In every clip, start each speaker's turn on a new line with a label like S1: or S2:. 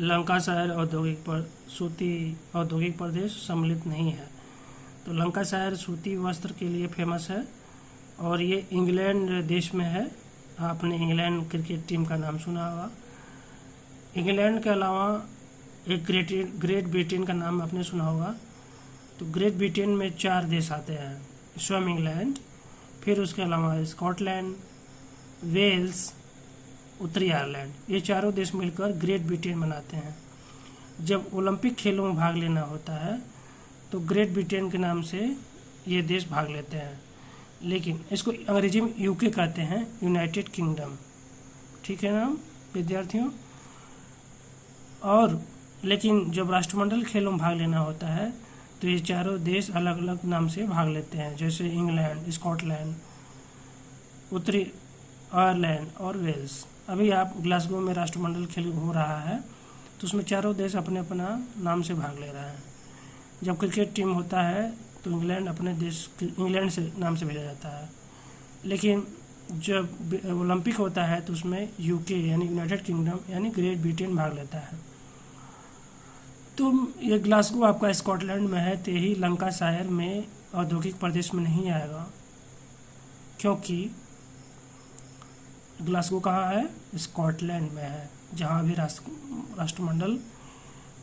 S1: Lancashire सूती औद्योगिक प्रदेश सम्मिलित नहीं है। तो लंकाशायर सूती वस्त्र के लिए फेमस है और ये इंग्लैंड देश में है। आपने इंग्लैंड क्रिकेट टीम का नाम सुना होगा। इंग्लैंड के अलावा एक ग्रेट ब्रिटेन का नाम आपने सुना होगा। तो ग्रेट ब्रिटेन में 4 देश आते हैं, स्वयं इंग्लैंड, फिर उसके अलावा स्कॉटलैंड, वेल्स, उत्तरी आयरलैंड, ये चारों देश मिलकर ग्रेट ब्रिटेन बनाते हैं। जब ओलंपिक खेलों में भाग लेना होता है तो ग्रेट ब्रिटेन के नाम से ये देश भाग लेते हैं, लेकिन इसको अंग्रेजी में यूके कहते हैं, यूनाइटेड किंगडम। ठीक है ना विद्यार्थियों। और लेकिन जब राष्ट्रमंडल खेलों में भाग लेना होता है तो ये चारों देश अलग अलग नाम से भाग लेते हैं, जैसे इंग्लैंड, स्कॉटलैंड, उत्तरी आयरलैंड और वेल्स। अभी आप ग्लासगो में राष्ट्रमंडल खेल हो रहा है तो उसमें चारों देश अपने अपना नाम से भाग ले रहे हैं। जब क्रिकेट टीम होता है तो इंग्लैंड अपने देश इंग्लैंड से नाम से भेजा जाता है, लेकिन जब ओलंपिक होता है तो उसमें यूके यानी यूनाइटेड किंगडम यानी ग्रेट ब्रिटेन भाग लेता है। तो ये ग्लासगो आपका स्कॉटलैंड में है, तो यही लंकाशायर में औद्योगिक प्रदेश में नहीं आएगा, क्योंकि ग्लासगो कहाँ है? स्कॉटलैंड में है, जहाँ भी राष्ट्रमंडल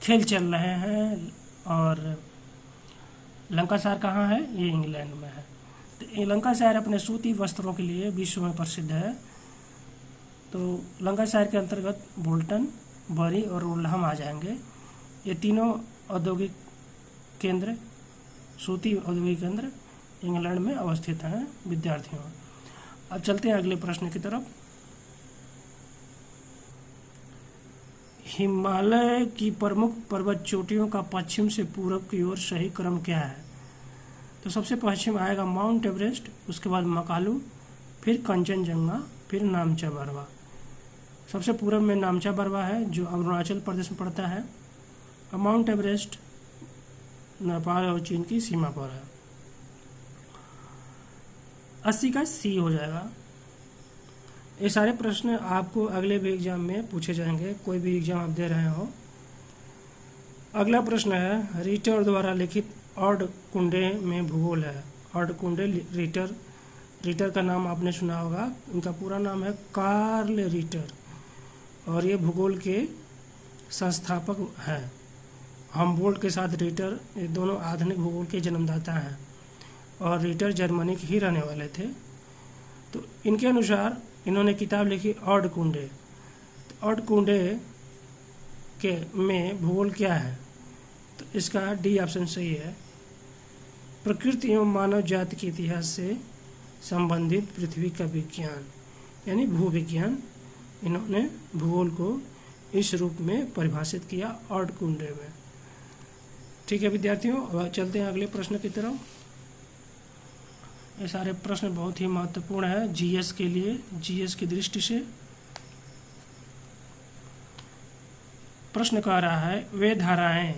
S1: खेल चल रहे हैं। और लंकाशायर कहाँ है? ये इंग्लैंड में है। तो ये लंकाशायर अपने सूती वस्त्रों के लिए विश्व में प्रसिद्ध है। तो लंकाशायर के अंतर्गत बोल्टन, बरी और ओल्डहम आ जाएंगे। ये तीनों औद्योगिक केंद्र, सूती औद्योगिक केंद्र इंग्लैंड में अवस्थित हैं विद्यार्थियों। अब चलते हैं अगले प्रश्न की तरफ। हिमालय की प्रमुख पर्वत चोटियों का पश्चिम से पूरब की ओर सही क्रम क्या है? तो सबसे पश्चिम आएगा माउंट एवरेस्ट, उसके बाद मकालू, फिर कंचनजंगा, फिर नामचा बरवा। सबसे पूरब में नामचा बरवा है जो अरुणाचल प्रदेश में पड़ता है, और माउंट एवरेस्ट नेपाल और चीन की सीमा पर है। 80 का सी हो जाएगा। ये सारे प्रश्न आपको अगले भी एग्जाम में पूछे जाएंगे, कोई भी एग्जाम आप दे रहे हो। अगला प्रश्न है, रीटर द्वारा लिखित ऑड कुंडे में भूगोल है। ऑड कुंडे रीटर का नाम आपने सुना होगा। उनका पूरा नाम है कार्ल रीटर और ये भूगोल के संस्थापक हैं। हमबोल्ट के साथ रीटर, ये दोनों आधुनिक भूगोल के जन्मदाता हैं और रीटर जर्मनी के ही रहने वाले थे। तो इनके अनुसार इन्होंने किताब लिखी ऑड कुंडे। तो ऑड कुंडे के में भूगोल क्या है? तो इसका डी ऑप्शन सही है। प्रकृति एवं मानव जाति के इतिहास से संबंधित पृथ्वी का विज्ञान यानी भूविज्ञान, इन्होंने भूगोल को इस रूप में परिभाषित किया ऑड कुंडे में। ठीक है विद्यार्थियों, अब चलते हैं अगले प्रश्न की तरफ। ये सारे प्रश्न बहुत ही महत्वपूर्ण है जीएस के लिए, जीएस की दृष्टि से। प्रश्न कह रहा है, वे धाराएं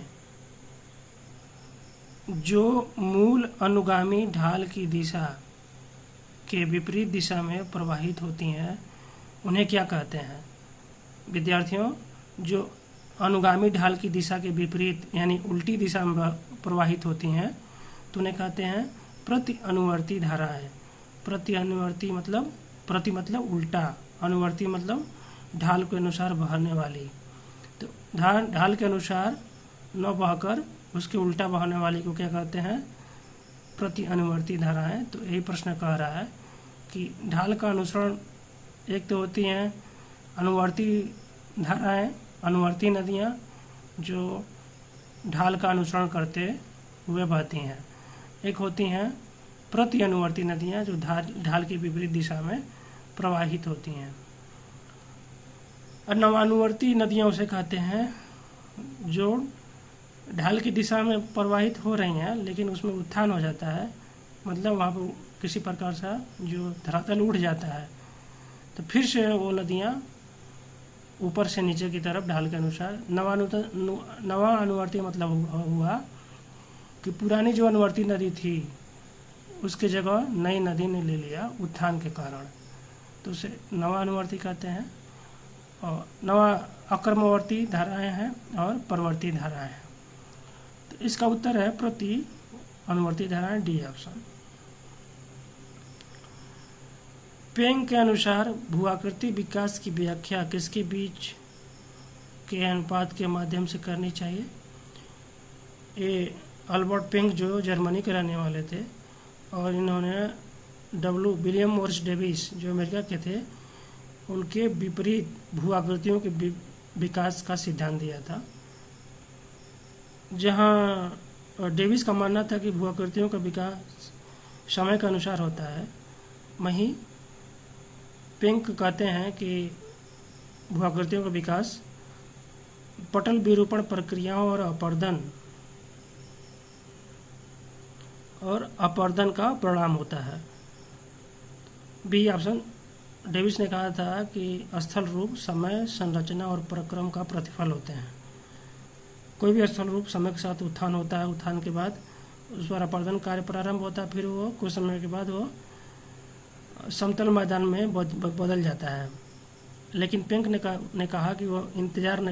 S1: जो मूल अनुगामी ढाल की दिशा के विपरीत दिशा में प्रवाहित होती हैं उन्हें क्या कहते हैं? विद्यार्थियों, जो अनुगामी ढाल की दिशा के विपरीत यानी उल्टी दिशा में प्रवाहित होती हैं तो उन्हें कहते हैं प्रति अनुवर्ती धाराएं। प्रति अनुवर्ती मतलब प्रति मतलब उल्टा, अनुवर्ती मतलब ढाल के अनुसार बहने वाली। तो ढाल के अनुसार न बहकर उसके उल्टा बहने वाली को क्या कहते हैं? प्रति अनुवर्ती धाराएं। तो यही प्रश्न कह रहा है कि ढाल का अनुसरण, एक तो होती हैं अनुवर्ती धाराएं, अनुवर्ती नदियाँ जो ढाल का अनुसरण करते हुए बहती हैं। एक होती हैं प्रति अनुवर्ती नदियाँ जो ढाल के विपरीत दिशा में प्रवाहित होती हैं। और नवानुवर्ती नदियाँ उसे कहते हैं जो ढाल की दिशा में प्रवाहित हो रही हैं लेकिन उसमें उत्थान हो जाता है, मतलब वहाँ पर किसी प्रकार से जो धरातल उठ जाता है तो फिर से वो नदियाँ ऊपर से नीचे की तरफ ढाल के अनुसार। नवा अनुवर्ती मतलब हुआ कि पुरानी जो अनुवर्ती नदी थी उसके जगह नई नदी ने ले लिया उत्थान के कारण, तो उसे नवा अनुवर्ती कहते हैं। और नवा अक्रमवर्ती धाराएं हैं और प्रवर्ती धाराएं हैं। तो इसका उत्तर है प्रति अनुवर्ती धाराएं, डी ऑप्शन। पेंग के अनुसार भूआकृति विकास की व्याख्या किसके बीच के अनुपात के माध्यम से करनी चाहिए? ये अल्बर्ट पेंग जो जर्मनी के रहने वाले थे, और इन्होंने विलियम मॉरिस डेविस जो अमेरिका के थे, उनके विपरीत भूआकृतियों के विकास का सिद्धांत दिया था। जहाँ डेविस का मानना था कि भूआकृतियों का विकास समय के अनुसार होता है, वहीं पेंग कहते हैं कि भूआकृतियों का विकास पटल विरूपण प्रक्रियाओं और अपरदन का परिणाम होता है। B option. डेविस ने कहा था कि स्थल रूप समय, संरचना और प्रक्रम का प्रतिफल होते हैं। कोई भी स्थल रूप समय के साथ उत्थान होता है, उत्थान के बाद उस पर अपरदन कार्य प्रारंभ होता है, फिर वो कुछ समय के बाद वो समतल मैदान में बदल जाता है। लेकिन पेंग ने कहा कि वो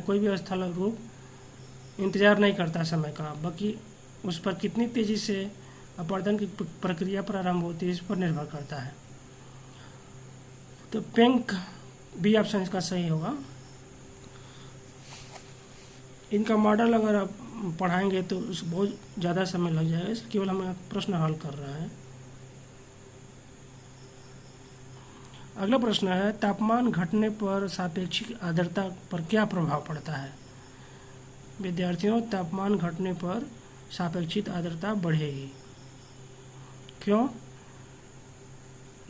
S1: कोई भी स्थल रूप इंतजार नहीं करता समय का, बल्कि उस पर कितनी तेज़ी से अपरदन की प्रक्रिया प्रारंभ होती है इस पर निर्भर करता है। तो पेंग, बी ऑप्शन इसका सही होगा। इनका मॉडल अगर आप पढ़ाएंगे तो उस बहुत ज़्यादा समय लग जाएगा, इस केवल हम प्रश्न हल कर रहे हैं। अगला प्रश्न है, तापमान घटने पर सापेक्षिक आर्द्रता पर क्या प्रभाव पड़ता है? विद्यार्थियों, तापमान घटने पर सापेक्षिक आर्द्रता बढ़ेगी। क्यों?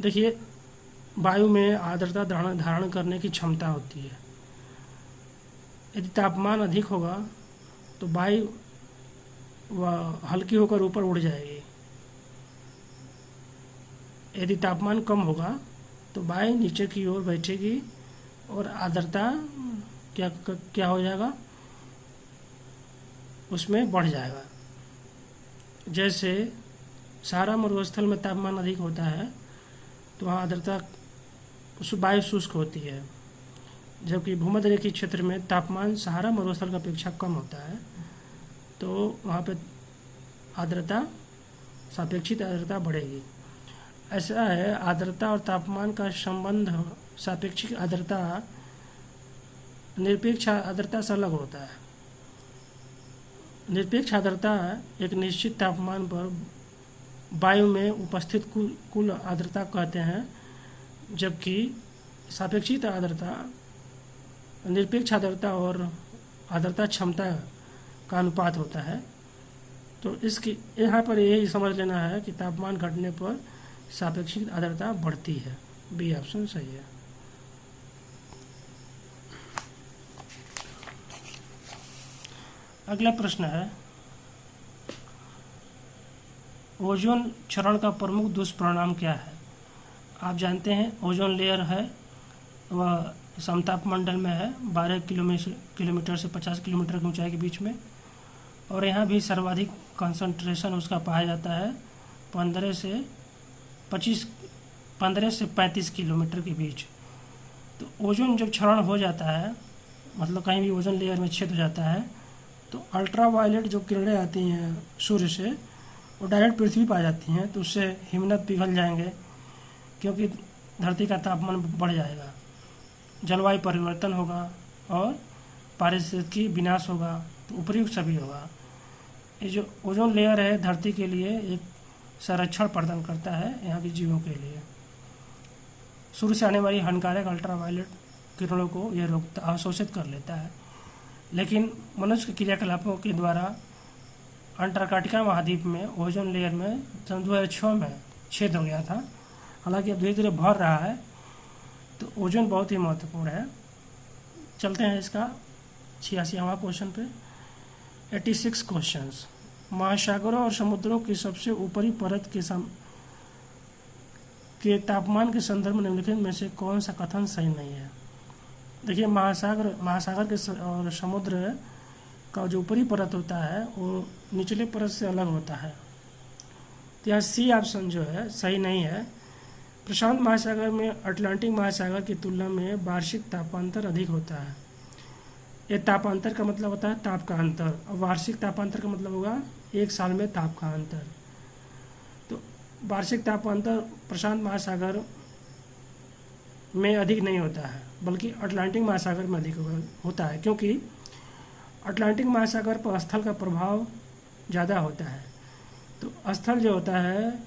S1: देखिए, वायु में आर्द्रता धारण करने की क्षमता होती है। यदि तापमान अधिक होगा तो वायु वह हल्की होकर ऊपर उड़ जाएगी। यदि तापमान कम होगा तो वायु नीचे की ओर बैठेगी और आर्द्रता क्या हो जाएगा, उसमें बढ़ जाएगा। जैसे सहारा मरुस्थल में तापमान अधिक होता है तो वहाँ आर्द्रता वायु शुष्क होती है, जबकि भूमध्य रेखीय क्षेत्र में तापमान सहारा मरुस्थल की अपेक्षा कम होता है, तो वहाँ पे आर्द्रता, सापेक्षिक आर्द्रता बढ़ेगी। ऐसा है, आर्द्रता और तापमान का संबंध सापेक्षिक आर्द्रता निरपेक्ष आर्द्रता से अलग होता है। निरपेक्ष आर्द्रता एक निश्चित तापमान पर वायु में उपस्थित कुल आर्द्रता कहते हैं, जबकि सापेक्षिक आर्द्रता निरपेक्ष आर्द्रता और आर्द्रता क्षमता का अनुपात होता है। तो इसकी यहाँ पर यही समझ लेना है कि तापमान घटने पर सापेक्षिक आर्द्रता बढ़ती है। बी ऑप्शन सही है। अगला प्रश्न है, ओजोन क्षरण का प्रमुख दुष्परिणाम क्या है? आप जानते हैं ओजोन लेयर है वह समताप मंडल में है, 12 किलोमीटर से 50 किलोमीटर की ऊंचाई के बीच में, और यहाँ भी सर्वाधिक कंसंट्रेशन उसका पाया जाता है 15 से 35 किलोमीटर के बीच। तो ओजोन जब क्षरण हो जाता है, मतलब कहीं भी ओजोन लेयर में छेद हो जाता है, तो अल्ट्रावायलेट जो किरणें आती हैं सूर्य से वो डायरेक्ट पृथ्वी पर आ जाती हैं, तो उससे हिमनद पिघल जाएंगे, क्योंकि धरती का तापमान बढ़ जाएगा, जलवायु परिवर्तन होगा और पारिस्थितिकी विनाश होगा, तो उपयुक्त सभी होगा। ये जो ओजोन लेयर है धरती के लिए एक संरक्षण प्रदान करता है यहाँ के जीवों के लिए। सूर्य से आने वाली हानिकारक अल्ट्रावायलेट किरणों को यह रोकता, अवशोषित कर लेता है। लेकिन मनुष्य के क्रियाकलापों के द्वारा अंटार्कटिका महाद्वीप में ओजोन लेयर में सन 2006 में छेद हो गया था। हालांकि अब धीरे धीरे भर रहा है, तो ओजोन बहुत ही महत्वपूर्ण है। चलते हैं इसका 86वां क्वेश्चन पे। 86 क्वेश्चंस। महासागरों और समुद्रों की सबसे ऊपरी परत के तापमान के संदर्भ में निम्नलिखित में से कौन सा कथन सही नहीं है? देखिए, महासागर के और समुद्र का जो ऊपरी परत होता है वो निचले परत से अलग होता है। तो यहाँ सी ऑप्शन जो है सही नहीं है। प्रशांत महासागर में अटलांटिक महासागर की तुलना में वार्षिक तापांतर अधिक होता है। ये तापांतर का मतलब होता है ताप का अंतर, और वार्षिक तापांतर का मतलब होगा एक साल में ताप का अंतर। तो वार्षिक तापांतर प्रशांत महासागर में अधिक नहीं होता है, बल्कि अटलांटिक महासागर में अधिक होता है, क्योंकि अटलांटिक महासागर पर स्थल का प्रभाव ज़्यादा होता है। तो स्थल जो होता है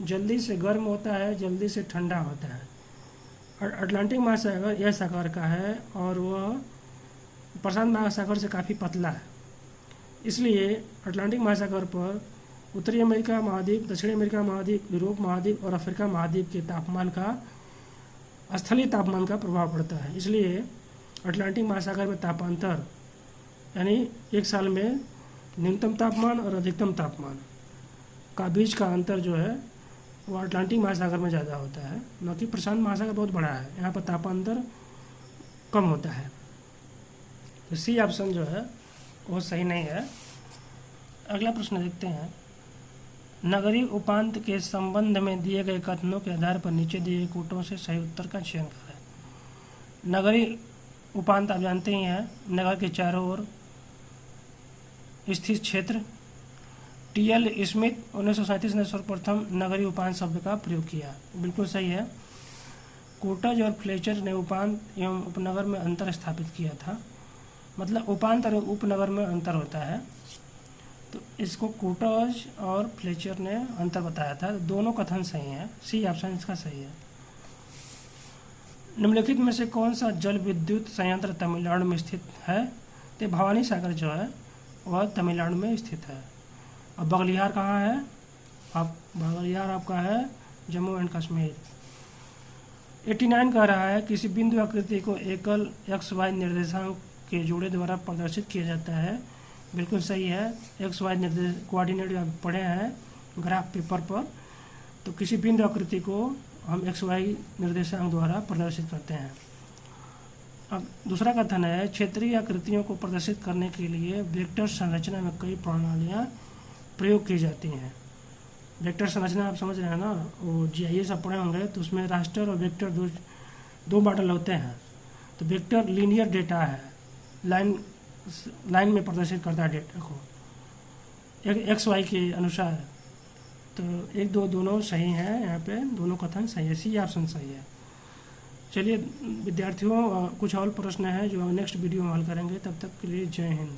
S1: जल्दी से गर्म होता है, जल्दी से ठंडा होता है। और अटलांटिक महासागर यह सागर का है और वह प्रशांत महासागर से काफ़ी पतला है। इसलिए अटलांटिक महासागर पर उत्तरी अमेरिका महाद्वीप, दक्षिणी अमेरिका महाद्वीप, यूरोप महाद्वीप और अफ्रीका महाद्वीप के तापमान का, स्थलीय तापमान का प्रभाव पड़ता है। इसलिए अटलांटिक महासागर में तापांतर यानी एक साल में न्यूनतम तापमान और अधिकतम तापमान का बीच का अंतर जो है वो अटलांटिक महासागर में ज़्यादा होता है, न कि प्रशांत महासागर बहुत बड़ा है, यहाँ पर तापांतर कम होता है। तो सी ऑप्शन जो है वो सही नहीं है। अगला प्रश्न देखते हैं। नगरीय उपांत के संबंध में दिए गए कथनों के आधार पर नीचे दिए गए कोटों से सही उत्तर का चयन करें। नगरीय उपांत आप जानते ही हैं, नगर के चारों ओर स्थित क्षेत्र। टी.एल. स्मिथ 1937 ने सर्वप्रथम नगरीय उपांत शब्द का प्रयोग किया, बिल्कुल सही है। कोटज और फ्लेचर ने उपांत एवं उपनगर में अंतर स्थापित किया था, मतलब उपांत और उपनगर में अंतर होता है, तो इसको कोटज और फ्लेचर ने अंतर बताया था। दोनों कथन सही हैं, सी ऑप्शन इसका सही है। निम्नलिखित में से कौन सा जल विद्युत संयंत्र तमिलनाडु में स्थित है? तो भवानी सागर जो है वह तमिलनाडु में स्थित है। अब बगलियार कहाँ है? अब बगलियार आपका है जम्मू एंड कश्मीर। 89 कह रहा है किसी बिंदु आकृति को एकल XY निर्देशांक के जोड़े द्वारा प्रदर्शित किया जाता है, बिल्कुल सही है। XY निर्देश कोऑर्डिनेट आप पढ़े हैं ग्राफ पेपर पर, तो किसी बिंदु आकृति को हम XY निर्देशांक द्वारा प्रदर्शित करते हैं। अब दूसरा कथन है क्षेत्रीय आकृतियों को प्रदर्शित करने के लिए वेक्टर संरचना में कई प्रणालियाँ प्रयोग की जाती हैं। वेक्टर संरचना आप समझ रहे हैं ना, वो GIS आप पढ़े होंगे, तो उसमें रास्टर और वेक्टर दो मॉडल होते हैं। तो वेक्टर लीनियर डेटा है, लाइन में प्रदर्शित करता है डेटा को XY के अनुसार। तो एक दो दोनों सही हैं, यहाँ पे दोनों कथन सही है, सी ऑप्शन सही है। चलिए विद्यार्थियों, कुछ और प्रश्न हैं जो नेक्स्ट वीडियो में हल करेंगे। तब तक के लिए जय हिंद।